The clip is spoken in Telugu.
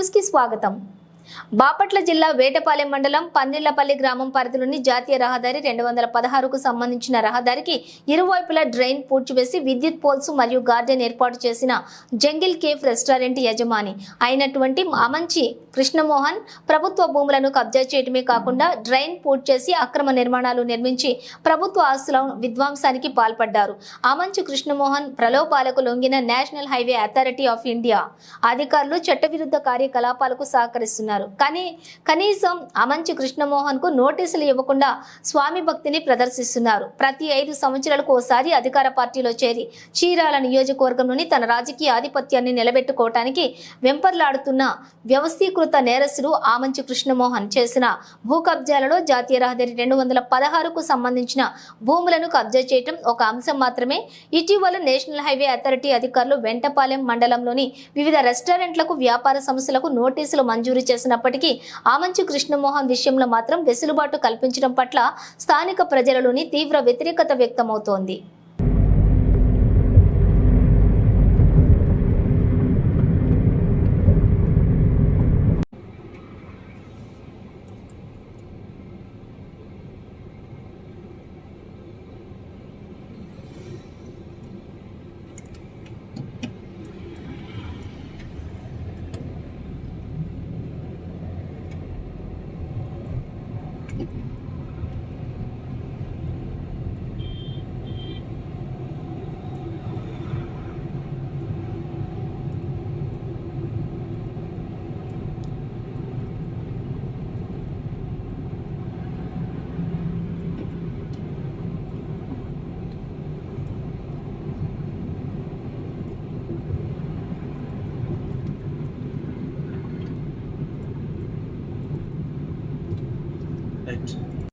న్యూస్ కి స్వాగతం. బాపట్ల జిల్లా వేటపాలెం మండలం పందిళ్లపల్లి గ్రామం పరిధిలోని జాతీయ రహదారి 216కు సంబంధించిన రహదారికి ఇరువైపులా డ్రైన్ పూడ్చివేసి విద్యుత్ పోల్స్ మరియు గార్డెన్ ఏర్పాటు చేసిన జంగిల్ కేఫ్ రెస్టారెంట్ యజమాని అయినటువంటి ఆమంచి కృష్ణమోహన్ ప్రభుత్వ భూములను కబ్జా చేయడమే కాకుండా డ్రైన్ పూడ్చేసి అక్రమ నిర్మాణాలు నిర్మించి ప్రభుత్వ ఆస్తుల విధ్వంసానికి పాల్పడ్డారు. ఆమంచి కృష్ణమోహన్ ప్రలోభాలకు లొంగిన national highway authority of India అధికారులు చట్టవిరుద్ధ కార్యకలాపాలకు సహకరిస్తున్నారు. కానీ కనీసం ఆమంచి కృష్ణమోహన్ కు నోటీసులు ఇవ్వకుండా స్వామి భక్తిని ప్రదర్శిస్తున్నారు. ప్రతి 5 సంవత్సరాలకు ఓసారి అధికార పార్టీలో చేరి చీరాల నియోజకవర్గంలోని తన రాజకీయ ఆధిపత్యాన్ని నిలబెట్టుకోవటానికి వెంపర్లాడుతున్న వ్యవస్థీకృత నేరస్తుడు ఆమంచి కృష్ణమోహన్ చేసిన భూ కబ్జాలలో జాతీయ రహదారి 216కు సంబంధించిన భూములను కబ్జా చేయటం ఒక అంశం మాత్రమే. ఇటీవల నేషనల్ హైవే అథారిటీ అధికారులు వెంటపాలెం మండలంలోని వివిధ రెస్టారెంట్లకు వ్యాపార సంస్థలకు నోటీసులు మంజూరు చేసినప్పటికీ ఆమంచి కృష్ణమోహన్ విషయంలో మాత్రం వెసులుబాటు కల్పించడం పట్ల స్థానిక ప్రజలలోని తీవ్ర వ్యతిరేకత వ్యక్తమవుతోంది. Right.